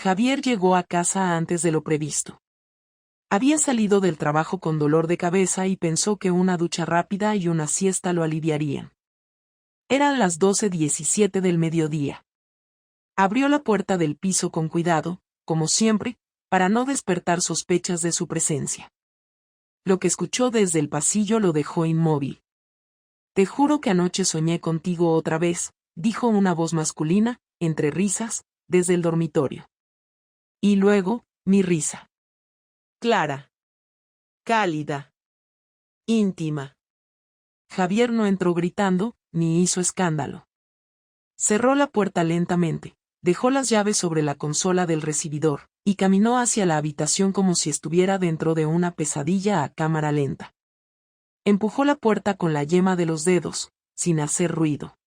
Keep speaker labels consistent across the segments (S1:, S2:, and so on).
S1: Javier llegó a casa antes de lo previsto. Había salido del trabajo con dolor de cabeza y pensó que una ducha rápida y una siesta lo aliviarían. Eran las 12:17 del mediodía. Abrió la puerta del piso con cuidado, como siempre, para no despertar sospechas de su presencia. Lo que escuchó desde el pasillo lo dejó inmóvil. «Te juro que anoche soñé contigo otra vez», dijo una voz masculina, entre risas, desde el dormitorio. Y luego, mi risa. Clara. Cálida. Íntima. Javier no entró gritando, ni hizo escándalo. Cerró la puerta lentamente, dejó las llaves sobre la consola del recibidor, y caminó hacia la habitación como si estuviera dentro de una pesadilla a cámara lenta. Empujó la puerta con la yema de los dedos, sin hacer ruido.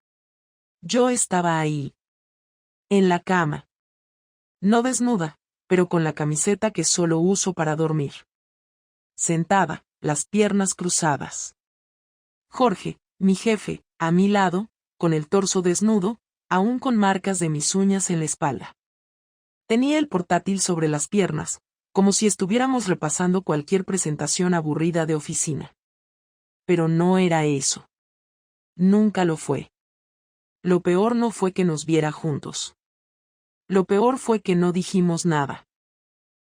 S1: Yo estaba ahí. En la cama. No desnuda, pero con la camiseta que solo uso para dormir. Sentada, las piernas cruzadas. Jorge, mi jefe, a mi lado, con el torso desnudo, aún con marcas de mis uñas en la espalda. Tenía el portátil sobre las piernas, como si estuviéramos repasando cualquier presentación aburrida de oficina. Pero no era eso. Nunca lo fue. Lo peor no fue que nos viera juntos. Lo peor fue que no dijimos nada.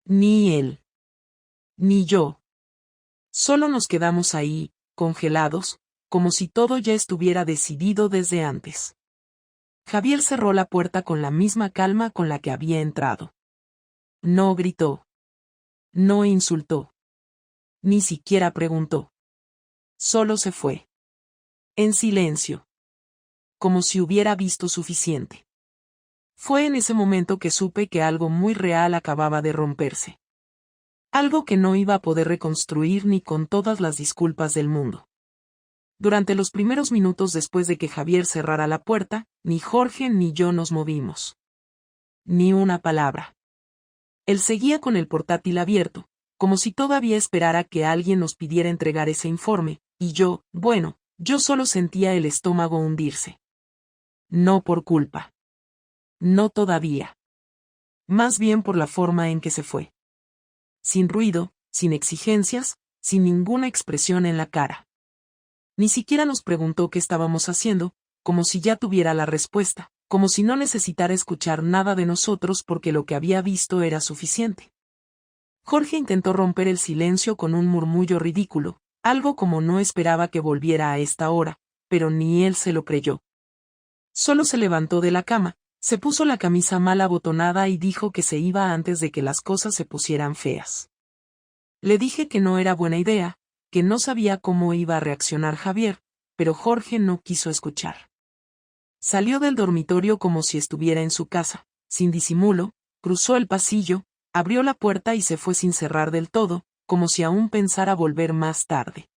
S1: Ni él. Ni yo. Solo nos quedamos ahí, congelados, como si todo ya estuviera decidido desde antes. Javier cerró la puerta con la misma calma con la que había entrado. No gritó. No insultó. Ni siquiera preguntó. Solo se fue. En silencio. Como si hubiera visto suficiente. Fue en ese momento que supe que algo muy real acababa de romperse. Algo que no iba a poder reconstruir ni con todas las disculpas del mundo. Durante los primeros minutos después de que Javier cerrara la puerta, ni Jorge ni yo nos movimos. Ni una palabra. Él seguía con el portátil abierto, como si todavía esperara que alguien nos pidiera entregar ese informe, y yo solo sentía el estómago hundirse. No por culpa. No todavía. Más bien por la forma en que se fue. Sin ruido, sin exigencias, sin ninguna expresión en la cara. Ni siquiera nos preguntó qué estábamos haciendo, como si ya tuviera la respuesta, como si no necesitara escuchar nada de nosotros porque lo que había visto era suficiente. Jorge intentó romper el silencio con un murmullo ridículo, algo como no esperaba que volviera a esta hora, pero ni él se lo creyó. Solo se levantó de la cama, se puso la camisa mal abotonada y dijo que se iba antes de que las cosas se pusieran feas. Le dije que no era buena idea, que no sabía cómo iba a reaccionar Javier, pero Jorge no quiso escuchar. Salió del dormitorio como si estuviera en su casa, sin disimulo, cruzó el pasillo, abrió la puerta y se fue sin cerrar del todo, como si aún pensara volver más tarde.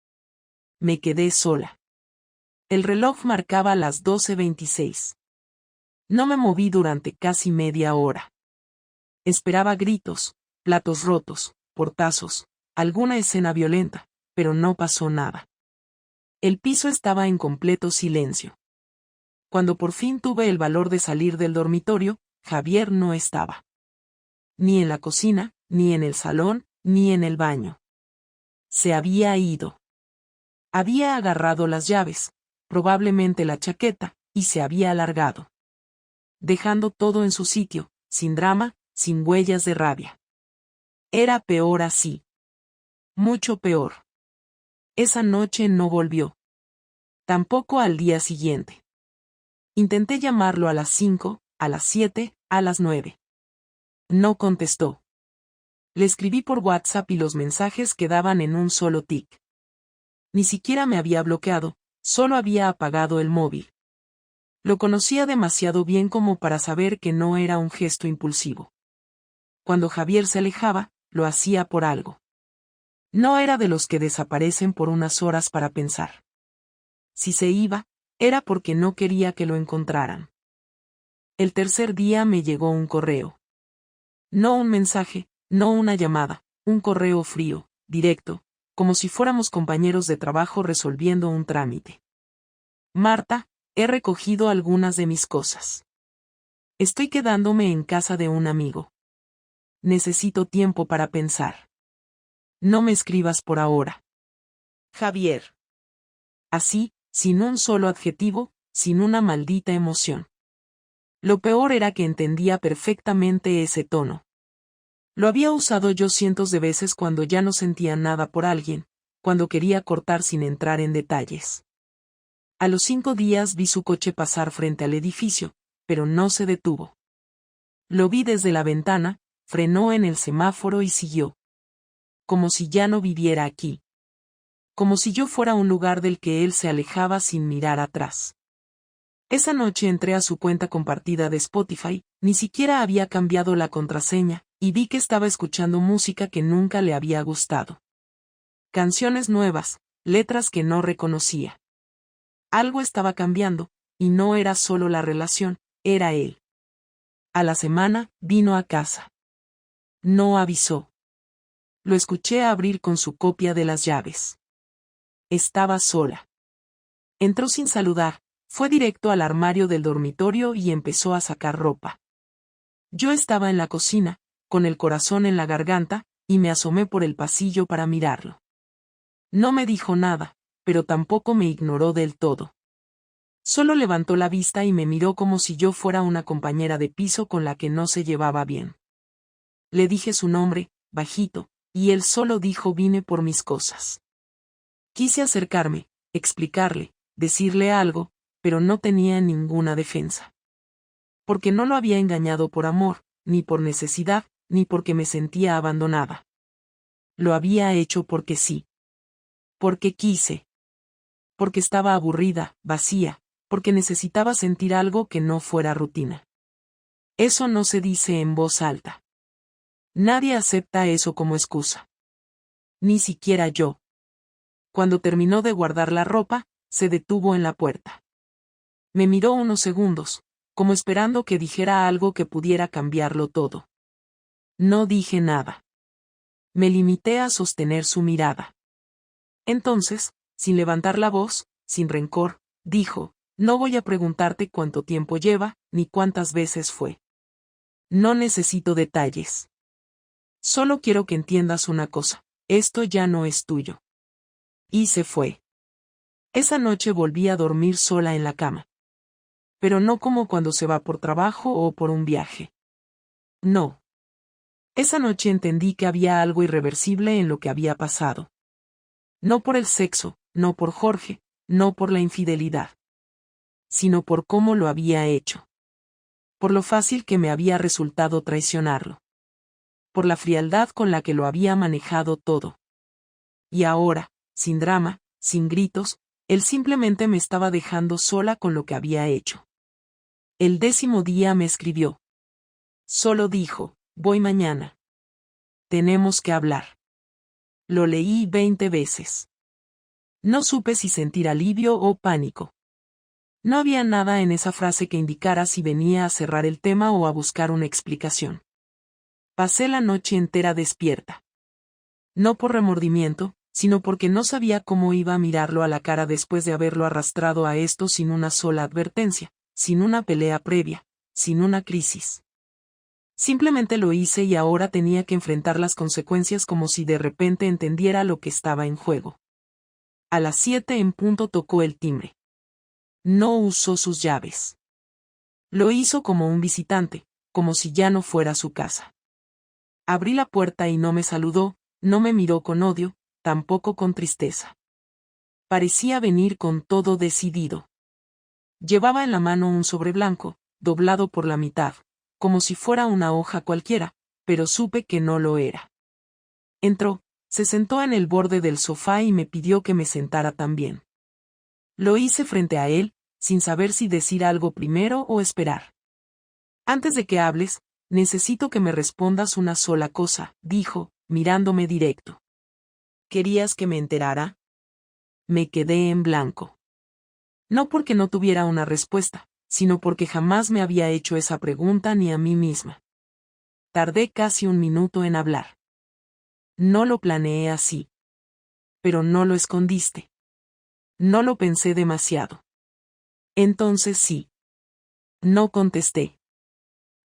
S1: Me quedé sola. El reloj marcaba las 12:26. No me moví durante casi media hora. Esperaba gritos, platos rotos, portazos, alguna escena violenta, pero no pasó nada. El piso estaba en completo silencio. Cuando por fin tuve el valor de salir del dormitorio, Javier no estaba. Ni en la cocina, ni en el salón, ni en el baño. Se había ido. Había agarrado las llaves, probablemente la chaqueta, y se había alargado. Dejando todo en su sitio, sin drama, sin huellas de rabia. Era peor así. Mucho peor. Esa noche no volvió. Tampoco al día siguiente. Intenté llamarlo a las 5, a las 7, a las 9. No contestó. Le escribí por WhatsApp y los mensajes quedaban en un solo tic. Ni siquiera me había bloqueado, solo había apagado el móvil. Lo conocía demasiado bien como para saber que no era un gesto impulsivo. Cuando Javier se alejaba, lo hacía por algo. No era de los que desaparecen por unas horas para pensar. Si se iba, era porque no quería que lo encontraran. El tercer día me llegó un correo. No un mensaje, no una llamada, un correo frío, directo, como si fuéramos compañeros de trabajo resolviendo un trámite. Marta, he recogido algunas de mis cosas. Estoy quedándome en casa de un amigo. necesito tiempo para pensar. No me escribas por ahora. Javier. Así, sin un solo adjetivo, sin una maldita emoción. Lo peor era que entendía perfectamente ese tono. Lo había usado yo cientos de veces cuando ya no sentía nada por alguien, cuando quería cortar sin entrar en detalles. A los 5 días vi su coche pasar frente al edificio, pero no se detuvo. Lo vi desde la ventana, frenó en el semáforo y siguió. Como si ya no viviera aquí. Como si yo fuera un lugar del que él se alejaba sin mirar atrás. Esa noche entré a su cuenta compartida de Spotify, ni siquiera había cambiado la contraseña, y vi que estaba escuchando música que nunca le había gustado. Canciones nuevas, letras que no reconocía. Algo estaba cambiando, y no era solo la relación, era él. A la semana, vino a casa. No avisó. Lo escuché abrir con su copia de las llaves. Estaba sola. Entró sin saludar, fue directo al armario del dormitorio y empezó a sacar ropa. Yo estaba en la cocina, con el corazón en la garganta, y me asomé por el pasillo para mirarlo. No me dijo nada, pero tampoco me ignoró del todo. Solo levantó la vista y me miró como si yo fuera una compañera de piso con la que no se llevaba bien. Le dije su nombre, bajito, y él solo dijo: vine por mis cosas. Quise acercarme, explicarle, decirle algo, pero no tenía ninguna defensa. Porque no lo había engañado por amor, ni por necesidad, ni porque me sentía abandonada. Lo había hecho porque sí. Porque quise. Porque estaba aburrida, vacía, porque necesitaba sentir algo que no fuera rutina. Eso no se dice en voz alta. Nadie acepta eso como excusa. Ni siquiera yo. Cuando terminó de guardar la ropa, se detuvo en la puerta. Me miró unos segundos, como esperando que dijera algo que pudiera cambiarlo todo. No dije nada. Me limité a sostener su mirada. Entonces, sin levantar la voz, sin rencor, dijo: no voy a preguntarte cuánto tiempo lleva, ni cuántas veces fue. No necesito detalles. Solo quiero que entiendas una cosa: esto ya no es tuyo. Y se fue. Esa noche volví a dormir sola en la cama. Pero no como cuando se va por trabajo o por un viaje. No. Esa noche entendí que había algo irreversible en lo que había pasado. No por el sexo, no por Jorge, no por la infidelidad. Sino por cómo lo había hecho. Por lo fácil que me había resultado traicionarlo. Por la frialdad con la que lo había manejado todo. Y ahora, sin drama, sin gritos, él simplemente me estaba dejando sola con lo que había hecho. El 10º día me escribió. Solo dijo: voy mañana. Tenemos que hablar. Lo leí 20 veces. No supe si sentir alivio o pánico. No había nada en esa frase que indicara si venía a cerrar el tema o a buscar una explicación. Pasé la noche entera despierta. No por remordimiento, sino porque no sabía cómo iba a mirarlo a la cara después de haberlo arrastrado a esto sin una sola advertencia, sin una pelea previa, sin una crisis. Simplemente lo hice y ahora tenía que enfrentar las consecuencias como si de repente entendiera lo que estaba en juego. A las 7 en punto tocó el timbre. No usó sus llaves. Lo hizo como un visitante, como si ya no fuera su casa. Abrí la puerta y no me saludó, no me miró con odio, tampoco con tristeza. Parecía venir con todo decidido. Llevaba en la mano un sobre blanco, doblado por la mitad, como si fuera una hoja cualquiera, pero supe que no lo era. Entró, se sentó en el borde del sofá y me pidió que me sentara también. Lo hice frente a él, sin saber si decir algo primero o esperar. Antes de que hables, necesito que me respondas una sola cosa, dijo, mirándome directo. ¿Querías que me enterara? Me quedé en blanco. No porque no tuviera una respuesta, sino porque jamás me había hecho esa pregunta ni a mí misma. Tardé casi un minuto en hablar. No lo planeé así. Pero no lo escondiste. No lo pensé demasiado. Entonces sí. No contesté.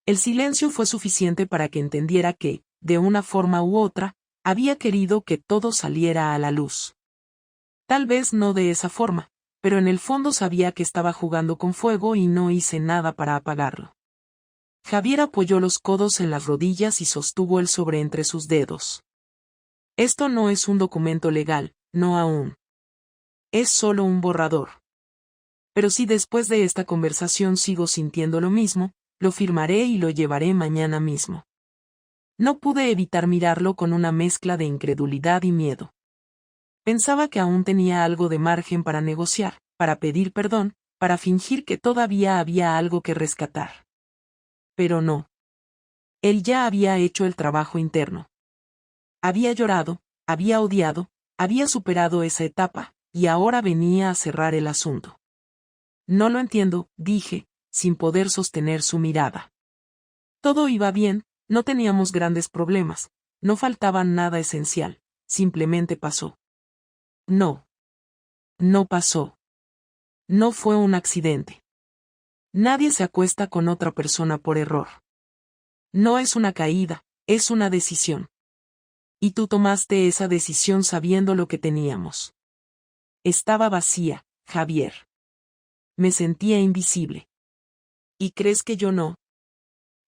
S1: El silencio fue suficiente para que entendiera que, de una forma u otra, había querido que todo saliera a la luz. Tal vez no de esa forma, pero en el fondo sabía que estaba jugando con fuego y no hice nada para apagarlo. Javier apoyó los codos en las rodillas y sostuvo el sobre entre sus dedos. Esto no es un documento legal, no aún. Es solo un borrador. Pero si después de esta conversación sigo sintiendo lo mismo, lo firmaré y lo llevaré mañana mismo. No pude evitar mirarlo con una mezcla de incredulidad y miedo. Pensaba que aún tenía algo de margen para negociar, para pedir perdón, para fingir que todavía había algo que rescatar. Pero no. Él ya había hecho el trabajo interno. Había llorado, había odiado, había superado esa etapa, y ahora venía a cerrar el asunto. No lo entiendo, dije, sin poder sostener su mirada. Todo iba bien, no teníamos grandes problemas, no faltaba nada esencial, simplemente pasó. No. No pasó. No fue un accidente. Nadie se acuesta con otra persona por error. No es una caída, es una decisión. Y tú tomaste esa decisión sabiendo lo que teníamos. Estaba vacía, Javier. Me sentía invisible. ¿Y crees que yo no?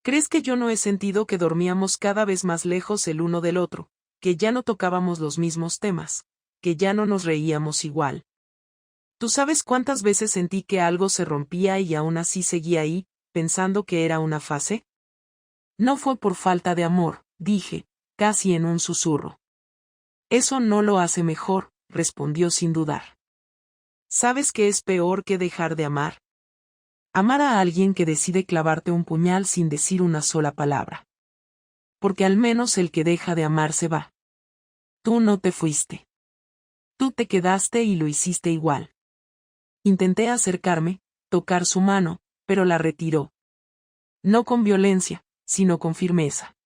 S1: ¿Crees que yo no he sentido que dormíamos cada vez más lejos el uno del otro, que ya no tocábamos los mismos temas, que ya no nos reíamos igual? ¿Tú sabes cuántas veces sentí que algo se rompía y aún así seguía ahí, pensando que era una fase? No fue por falta de amor, dije, casi en un susurro. Eso no lo hace mejor, respondió sin dudar. ¿Sabes qué es peor que dejar de amar? Amar a alguien que decide clavarte un puñal sin decir una sola palabra. Porque al menos el que deja de amar se va. Tú no te fuiste. Tú te quedaste y lo hiciste igual. Intenté acercarme, tocar su mano, pero la retiró. No con violencia, sino con firmeza.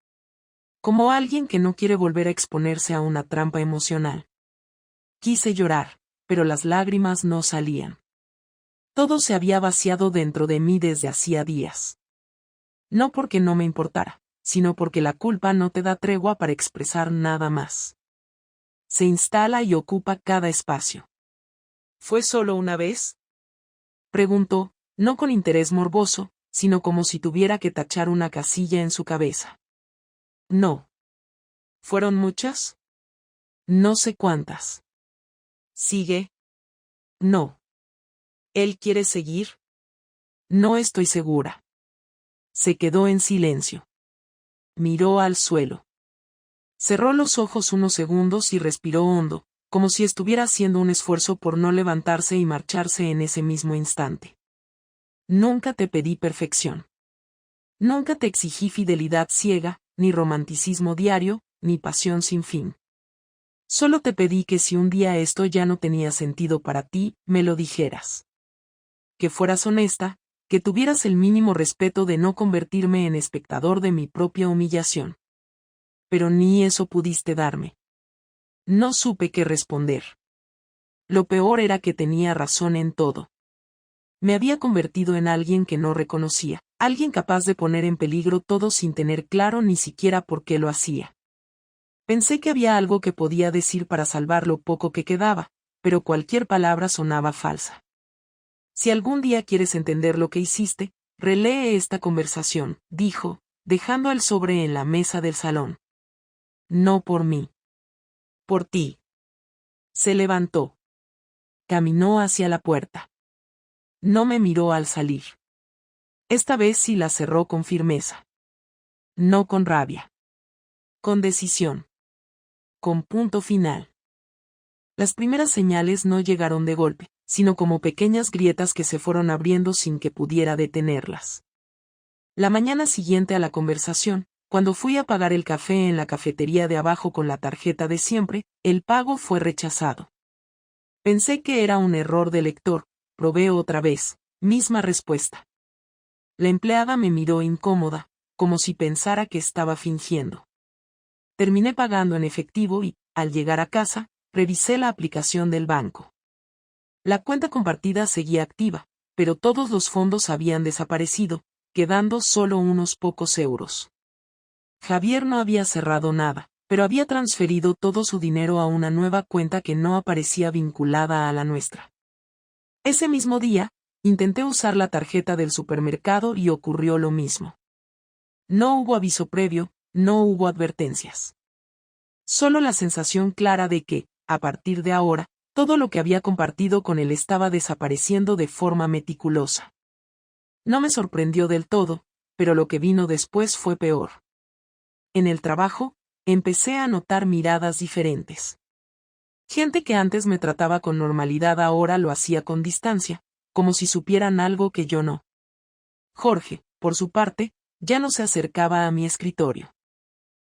S1: Como alguien que no quiere volver a exponerse a una trampa emocional. Quise llorar, pero las lágrimas no salían. Todo se había vaciado dentro de mí desde hacía días. No porque no me importara, sino porque la culpa no te da tregua para expresar nada más. Se instala y ocupa cada espacio. ¿Fue solo una vez? Preguntó, no con interés morboso, sino como si tuviera que tachar una casilla en su cabeza. No. ¿Fueron muchas? No sé cuántas. ¿Sigue? No. ¿Él quiere seguir? No estoy segura. Se quedó en silencio. Miró al suelo. Cerró los ojos unos segundos y respiró hondo, como si estuviera haciendo un esfuerzo por no levantarse y marcharse en ese mismo instante. Nunca te pedí perfección. Nunca te exigí fidelidad ciega, ni romanticismo diario, ni pasión sin fin. Solo te pedí que si un día esto ya no tenía sentido para ti, me lo dijeras. Que fueras honesta, que tuvieras el mínimo respeto de no convertirme en espectador de mi propia humillación. Pero ni eso pudiste darme. No supe qué responder. Lo peor era que tenía razón en todo. Me había convertido en alguien que no reconocía, alguien capaz de poner en peligro todo sin tener claro ni siquiera por qué lo hacía. Pensé que había algo que podía decir para salvar lo poco que quedaba, pero cualquier palabra sonaba falsa. Si algún día quieres entender lo que hiciste, relee esta conversación, dijo, dejando el sobre en la mesa del salón. No por mí. Por ti. Se levantó. Caminó hacia la puerta. No me miró al salir. Esta vez sí la cerró con firmeza. No con rabia. Con decisión. Con punto final. Las primeras señales no llegaron de golpe, sino como pequeñas grietas que se fueron abriendo sin que pudiera detenerlas. La mañana siguiente a la conversación, cuando fui a pagar el café en la cafetería de abajo con la tarjeta de siempre, el pago fue rechazado. Pensé que era un error de lector, probé otra vez, misma respuesta. La empleada me miró incómoda, como si pensara que estaba fingiendo. Terminé pagando en efectivo y, al llegar a casa, revisé la aplicación del banco. La cuenta compartida seguía activa, pero todos los fondos habían desaparecido, quedando solo unos pocos euros. Javier no había cerrado nada, pero había transferido todo su dinero a una nueva cuenta que no aparecía vinculada a la nuestra. Ese mismo día, intenté usar la tarjeta del supermercado y ocurrió lo mismo. No hubo aviso previo, no hubo advertencias. Solo la sensación clara de que, a partir de ahora, todo lo que había compartido con él estaba desapareciendo de forma meticulosa. No me sorprendió del todo, pero lo que vino después fue peor. En el trabajo, empecé a notar miradas diferentes. Gente que antes me trataba con normalidad ahora lo hacía con distancia, como si supieran algo que yo no. Jorge, por su parte, ya no se acercaba a mi escritorio.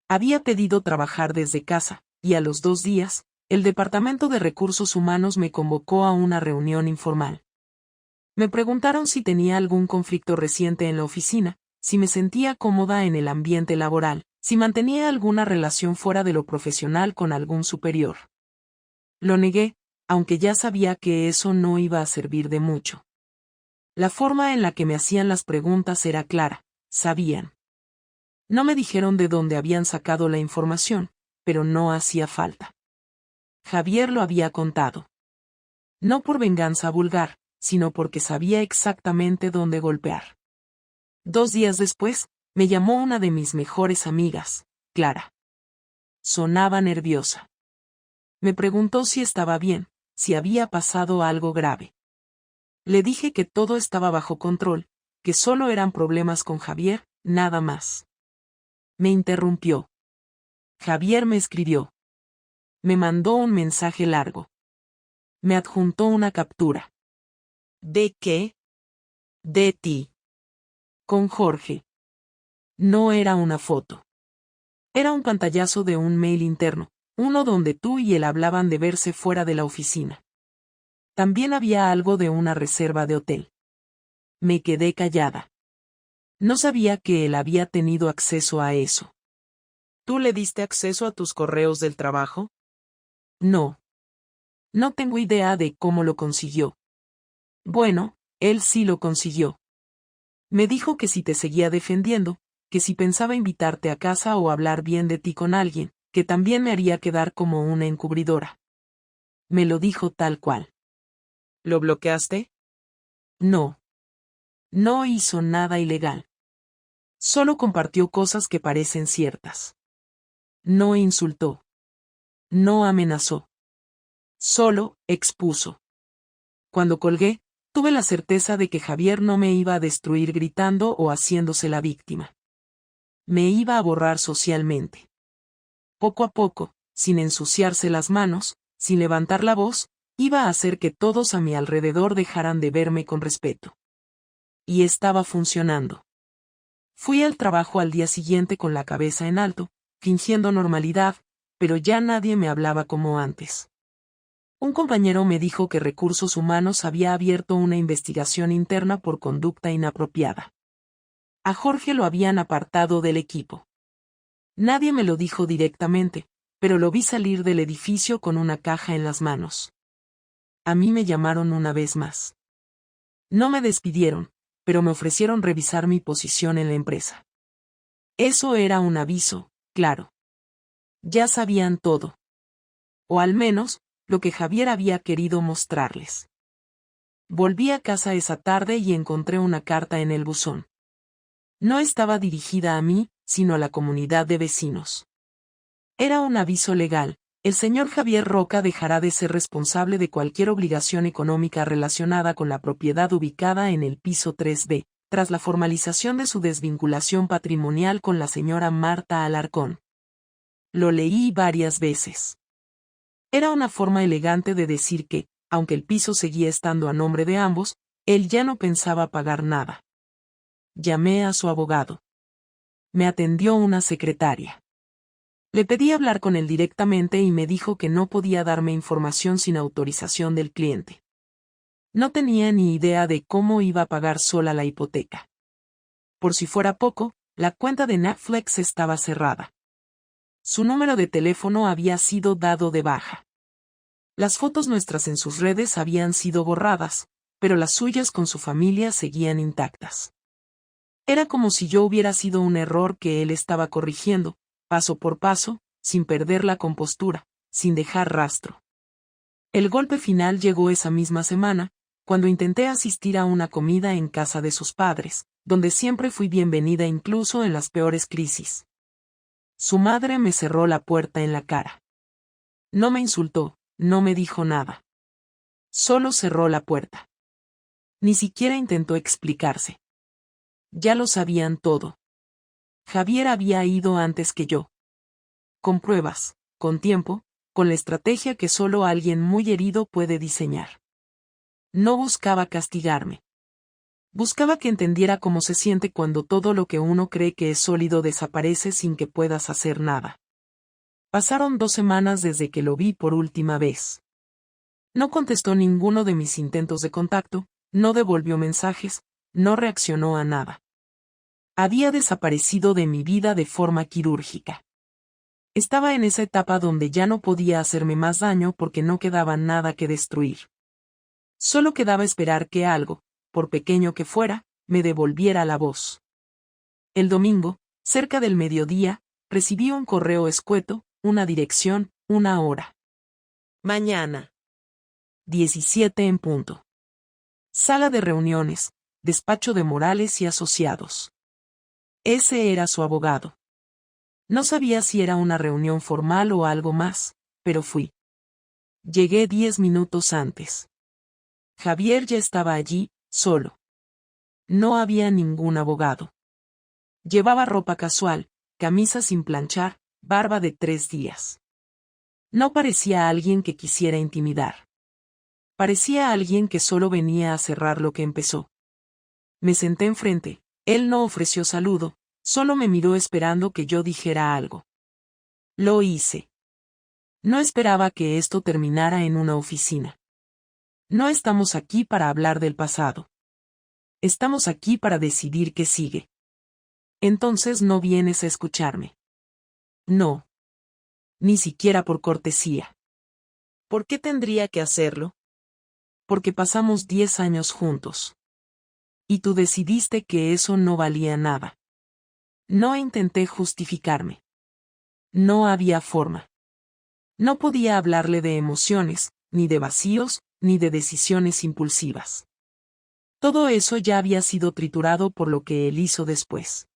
S1: Había pedido trabajar desde casa, y a los 2 días, el Departamento de Recursos Humanos me convocó a una reunión informal. Me preguntaron si tenía algún conflicto reciente en la oficina, si me sentía cómoda en el ambiente laboral, si mantenía alguna relación fuera de lo profesional con algún superior. Lo negué, aunque ya sabía que eso no iba a servir de mucho. La forma en la que me hacían las preguntas era clara, sabían. No me dijeron de dónde habían sacado la información, pero no hacía falta. Javier lo había contado. No por venganza vulgar, sino porque sabía exactamente dónde golpear. 2 días después, me llamó una de mis mejores amigas, Clara. Sonaba nerviosa. Me preguntó si estaba bien, si había pasado algo grave. Le dije que todo estaba bajo control, que solo eran problemas con Javier, nada más. Me interrumpió. Javier me escribió. Me mandó un mensaje largo. Me adjuntó una captura. ¿De qué? De ti. Con Jorge. No era una foto. Era un pantallazo de un mail interno, uno donde tú y él hablaban de verse fuera de la oficina. También había algo de una reserva de hotel. Me quedé callada. No sabía que él había tenido acceso a eso. ¿Tú le diste acceso a tus correos del trabajo? No. No tengo idea de cómo lo consiguió. Bueno, él sí lo consiguió. Me dijo que si te seguía defendiendo, que si pensaba invitarte a casa o hablar bien de ti con alguien, que también me haría quedar como una encubridora. Me lo dijo tal cual. ¿Lo bloqueaste? No. No hizo nada ilegal. Solo compartió cosas que parecen ciertas. No insultó. No amenazó. Solo expuso. Cuando colgué, tuve la certeza de que Javier no me iba a destruir gritando o haciéndose la víctima. Me iba a borrar socialmente. Poco a poco, sin ensuciarse las manos, sin levantar la voz, iba a hacer que todos a mi alrededor dejaran de verme con respeto. Y estaba funcionando. Fui al trabajo al día siguiente con la cabeza en alto, fingiendo normalidad, pero ya nadie me hablaba como antes. Un compañero me dijo que Recursos Humanos había abierto una investigación interna por conducta inapropiada. A Jorge lo habían apartado del equipo. Nadie me lo dijo directamente, pero lo vi salir del edificio con una caja en las manos. A mí me llamaron una vez más. No me despidieron, pero me ofrecieron revisar mi posición en la empresa. Eso era un aviso, claro. Ya sabían todo. O al menos, lo que Javier había querido mostrarles. Volví a casa esa tarde y encontré una carta en el buzón. No estaba dirigida a mí, sino a la comunidad de vecinos. Era un aviso legal. El señor Javier Roca dejará de ser responsable de cualquier obligación económica relacionada con la propiedad ubicada en el piso 3B, tras la formalización de su desvinculación patrimonial con la señora Marta Alarcón. Lo leí varias veces. Era una forma elegante de decir que, aunque el piso seguía estando a nombre de ambos, él ya no pensaba pagar nada. Llamé a su abogado. Me atendió una secretaria. Le pedí hablar con él directamente y me dijo que no podía darme información sin autorización del cliente. No tenía ni idea de cómo iba a pagar sola la hipoteca. Por si fuera poco, la cuenta de Netflix estaba cerrada. Su número de teléfono había sido dado de baja. Las fotos nuestras en sus redes habían sido borradas, pero las suyas con su familia seguían intactas. Era como si yo hubiera sido un error que él estaba corrigiendo, paso por paso, sin perder la compostura, sin dejar rastro. El golpe final llegó esa misma semana, cuando intenté asistir a una comida en casa de sus padres, donde siempre fui bienvenida incluso en las peores crisis. Su madre me cerró la puerta en la cara. No me insultó, no me dijo nada. Solo cerró la puerta. Ni siquiera intentó explicarse. Ya lo sabían todo. Javier había ido antes que yo. Con pruebas, con tiempo, con la estrategia que solo alguien muy herido puede diseñar. No buscaba castigarme. Buscaba que entendiera cómo se siente cuando todo lo que uno cree que es sólido desaparece sin que puedas hacer nada. Pasaron 2 semanas desde que lo vi por última vez. No contestó ninguno de mis intentos de contacto, no devolvió mensajes, no reaccionó a nada. Había desaparecido de mi vida de forma quirúrgica. Estaba en esa etapa donde ya no podía hacerme más daño porque no quedaba nada que destruir. Solo quedaba esperar que algo, por pequeño que fuera, me devolviera la voz. El domingo, cerca del mediodía, recibí un correo escueto, una dirección, una hora. Mañana. 17 en punto. Sala de reuniones, despacho de Morales y Asociados. Ese era su abogado. No sabía si era una reunión formal o algo más, pero fui. Llegué 10 minutos antes. Javier ya estaba allí, solo. No había ningún abogado. Llevaba ropa casual, camisa sin planchar, barba de 3 días. No parecía alguien que quisiera intimidar. Parecía alguien que solo venía a cerrar lo que empezó. Me senté enfrente, él no ofreció saludo, solo me miró esperando que yo dijera algo. Lo hice. No esperaba que esto terminara en una oficina. No estamos aquí para hablar del pasado. Estamos aquí para decidir qué sigue. Entonces no vienes a escucharme. No. Ni siquiera por cortesía. ¿Por qué tendría que hacerlo? Porque pasamos 10 años juntos. Y tú decidiste que eso no valía nada. No intenté justificarme. No había forma. No podía hablarle de emociones, ni de vacíos, ni de decisiones impulsivas. Todo eso ya había sido triturado por lo que él hizo después.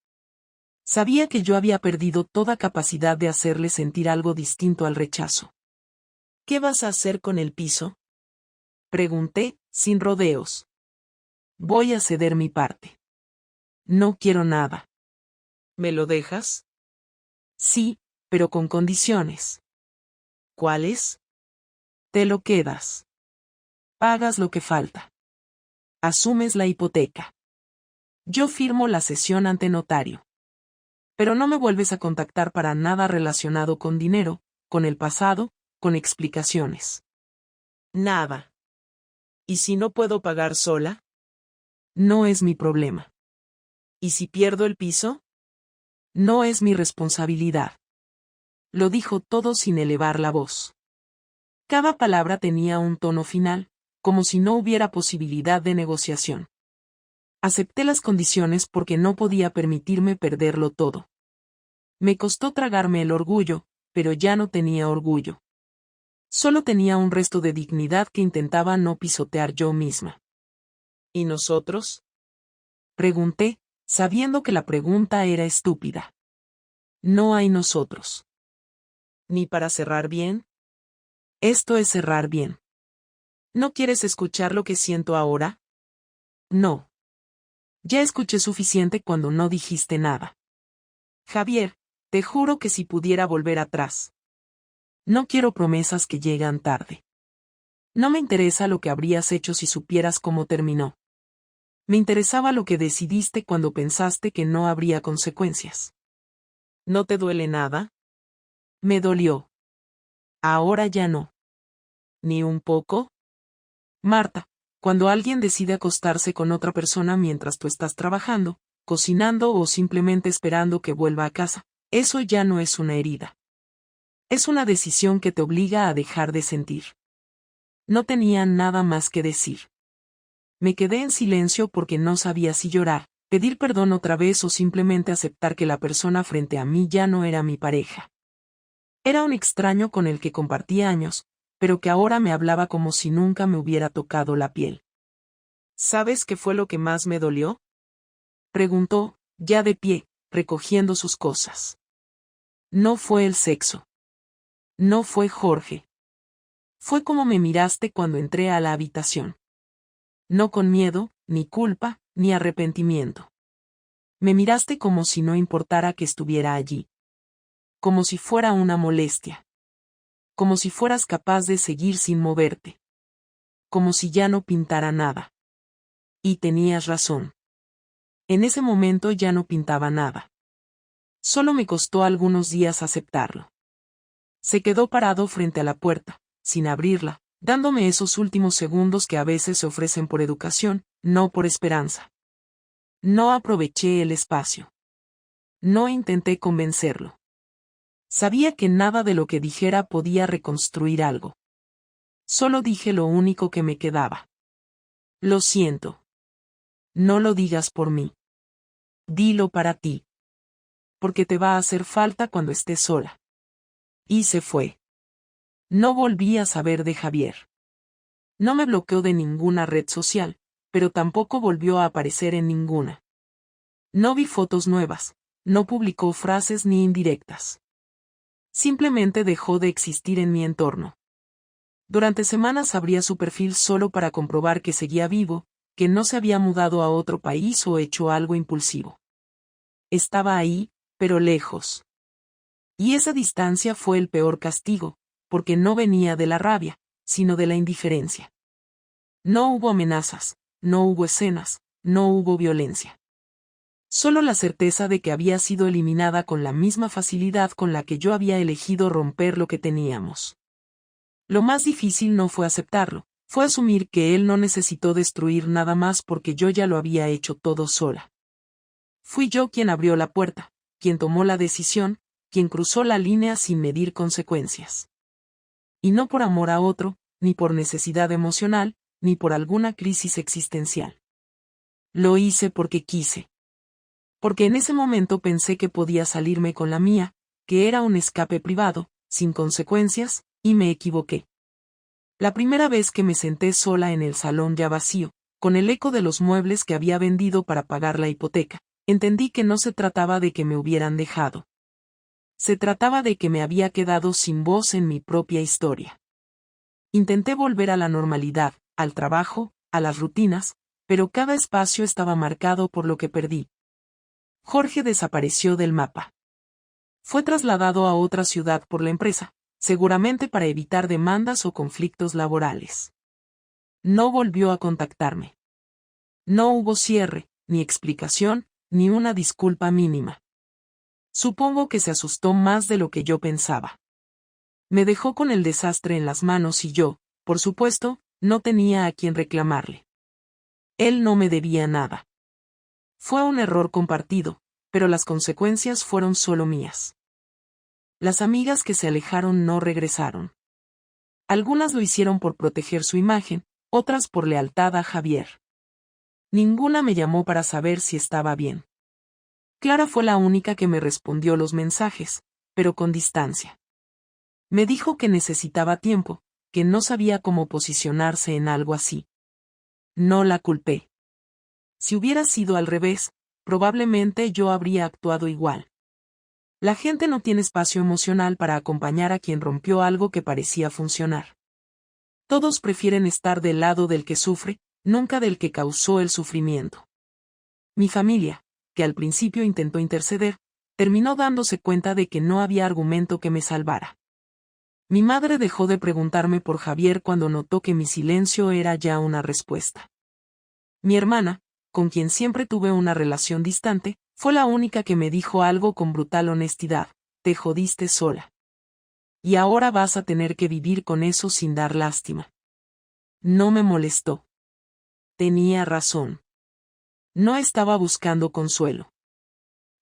S1: Sabía que yo había perdido toda capacidad de hacerle sentir algo distinto al rechazo. ¿Qué vas a hacer con el piso? Pregunté, sin rodeos. Voy a ceder mi parte. No quiero nada. ¿Me lo dejas? Sí, pero con condiciones. ¿Cuáles? Te lo quedas. Pagas lo que falta. Asumes la hipoteca. Yo firmo la cesión ante notario. Pero no me vuelves a contactar para nada relacionado con dinero, con el pasado, con explicaciones. Nada. ¿Y si no puedo pagar sola? No es mi problema. ¿Y si pierdo el piso? No es mi responsabilidad. Lo dijo todo sin elevar la voz. Cada palabra tenía un tono final, como si no hubiera posibilidad de negociación. Acepté las condiciones porque no podía permitirme perderlo todo. Me costó tragarme el orgullo, pero ya no tenía orgullo. Solo tenía un resto de dignidad que intentaba no pisotear yo misma. ¿Y nosotros? Pregunté, sabiendo que la pregunta era estúpida. No hay nosotros. ¿Ni para cerrar bien? Esto es cerrar bien. ¿No quieres escuchar lo que siento ahora? No. Ya escuché suficiente cuando no dijiste nada. Javier, te juro que si pudiera volver atrás. No quiero promesas que llegan tarde. No me interesa lo que habrías hecho si supieras cómo terminó. Me interesaba lo que decidiste cuando pensaste que no habría consecuencias. ¿No te duele nada? Me dolió. Ahora ya no. ¿Ni un poco? Marta, cuando alguien decide acostarse con otra persona mientras tú estás trabajando, cocinando o simplemente esperando que vuelva a casa, eso ya no es una herida. Es una decisión que te obliga a dejar de sentir. No tenía nada más que decir. Me quedé en silencio porque no sabía si llorar, pedir perdón otra vez o simplemente aceptar que la persona frente a mí ya no era mi pareja. Era un extraño con el que compartí años, pero que ahora me hablaba como si nunca me hubiera tocado la piel. ¿Sabes qué fue lo que más me dolió?, preguntó, ya de pie, recogiendo sus cosas. No fue el sexo. No fue Jorge. Fue como me miraste cuando entré a la habitación. No con miedo, ni culpa, ni arrepentimiento. Me miraste como si no importara que estuviera allí. Como si fuera una molestia. Como si fueras capaz de seguir sin moverte. Como si ya no pintara nada. Y tenías razón. En ese momento ya no pintaba nada. Solo me costó algunos días aceptarlo. Se quedó parado frente a la puerta, sin abrirla, dándome esos últimos segundos que a veces se ofrecen por educación, no por esperanza. No aproveché el espacio. No intenté convencerlo. Sabía que nada de lo que dijera podía reconstruir algo. Solo dije lo único que me quedaba. Lo siento. No lo digas por mí. Dilo para ti. Porque te va a hacer falta cuando estés sola. Y se fue. No volví a saber de Javier. No me bloqueó de ninguna red social, pero tampoco volvió a aparecer en ninguna. No vi fotos nuevas, no publicó frases ni indirectas. Simplemente dejó de existir en mi entorno. Durante semanas abría su perfil solo para comprobar que seguía vivo, que no se había mudado a otro país o hecho algo impulsivo. Estaba ahí, pero lejos. Y esa distancia fue el peor castigo, porque no venía de la rabia, sino de la indiferencia. No hubo amenazas, no hubo escenas, no hubo violencia. Solo la certeza de que había sido eliminada con la misma facilidad con la que yo había elegido romper lo que teníamos. Lo más difícil no fue aceptarlo, fue asumir que él no necesitó destruir nada más porque yo ya lo había hecho todo sola. Fui yo quien abrió la puerta, quien tomó la decisión, quien cruzó la línea sin medir consecuencias. Y no por amor a otro, ni por necesidad emocional, ni por alguna crisis existencial. Lo hice porque quise. Porque en ese momento pensé que podía salirme con la mía, que era un escape privado, sin consecuencias, y me equivoqué. La primera vez que me senté sola en el salón ya vacío, con el eco de los muebles que había vendido para pagar la hipoteca, entendí que no se trataba de que me hubieran dejado. Se trataba de que me había quedado sin voz en mi propia historia. Intenté volver a la normalidad, al trabajo, a las rutinas, pero cada espacio estaba marcado por lo que perdí. Jorge desapareció del mapa. Fue trasladado a otra ciudad por la empresa, seguramente para evitar demandas o conflictos laborales. No volvió a contactarme. No hubo cierre, ni explicación, ni una disculpa mínima. Supongo que se asustó más de lo que yo pensaba. Me dejó con el desastre en las manos y yo, por supuesto, no tenía a quien reclamarle. Él no me debía nada. Fue un error compartido, pero las consecuencias fueron solo mías. Las amigas que se alejaron no regresaron. Algunas lo hicieron por proteger su imagen, otras por lealtad a Javier. Ninguna me llamó para saber si estaba bien. Clara fue la única que me respondió los mensajes, pero con distancia. Me dijo que necesitaba tiempo, que no sabía cómo posicionarse en algo así. No la culpé. Si hubiera sido al revés, probablemente yo habría actuado igual. La gente no tiene espacio emocional para acompañar a quien rompió algo que parecía funcionar. Todos prefieren estar del lado del que sufre, nunca del que causó el sufrimiento. Mi familia, que al principio intentó interceder, terminó dándose cuenta de que no había argumento que me salvara. Mi madre dejó de preguntarme por Javier cuando notó que mi silencio era ya una respuesta. Mi hermana, con quien siempre tuve una relación distante, fue la única que me dijo algo con brutal honestidad: te jodiste sola. Y ahora vas a tener que vivir con eso sin dar lástima. No me molestó. Tenía razón. No estaba buscando consuelo.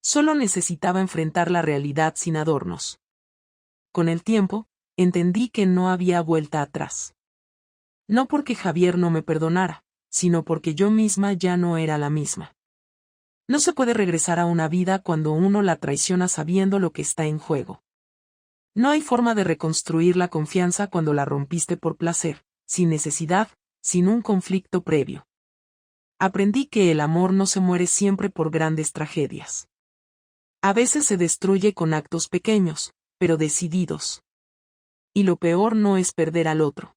S1: Solo necesitaba enfrentar la realidad sin adornos. Con el tiempo, entendí que no había vuelta atrás. No porque Javier no me perdonara, sino porque yo misma ya no era la misma. No se puede regresar a una vida cuando uno la traiciona sabiendo lo que está en juego. No hay forma de reconstruir la confianza cuando la rompiste por placer, sin necesidad, sin un conflicto previo. Aprendí que el amor no se muere siempre por grandes tragedias. A veces se destruye con actos pequeños, pero decididos. Y lo peor no es perder al otro.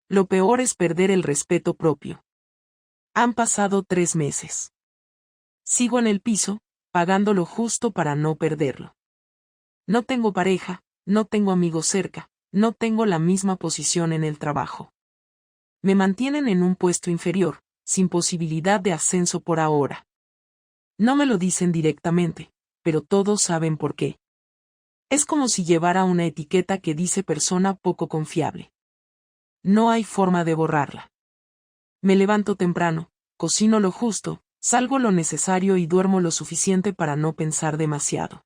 S1: Lo peor es perder el respeto propio. Han pasado 3 meses. Sigo en el piso, pagando lo justo para no perderlo. No tengo pareja, no tengo amigos cerca, no tengo la misma posición en el trabajo. Me mantienen en un puesto inferior, sin posibilidad de ascenso por ahora. No me lo dicen directamente, pero todos saben por qué. Es como si llevara una etiqueta que dice persona poco confiable. No hay forma de borrarla. Me levanto temprano, cocino lo justo, salgo lo necesario y duermo lo suficiente para no pensar demasiado.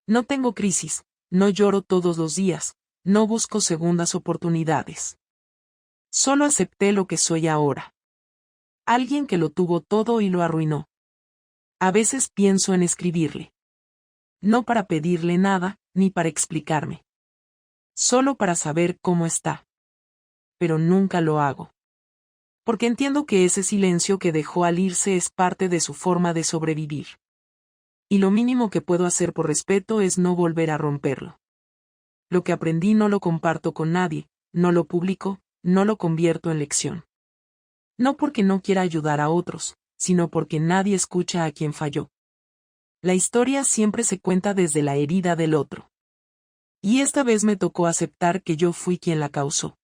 S1: No tengo crisis, no lloro todos los días, no busco segundas oportunidades. Solo acepté lo que soy ahora. Alguien que lo tuvo todo y lo arruinó. A veces pienso en escribirle. No para pedirle nada, ni para explicarme. Solo para saber cómo está. Pero nunca lo hago. Porque entiendo que ese silencio que dejó al irse es parte de su forma de sobrevivir. Y lo mínimo que puedo hacer por respeto es no volver a romperlo. Lo que aprendí no lo comparto con nadie, no lo publico, no lo convierto en lección. No porque no quiera ayudar a otros, sino porque nadie escucha a quien falló. La historia siempre se cuenta desde la herida del otro. Y esta vez me tocó aceptar que yo fui quien la causó.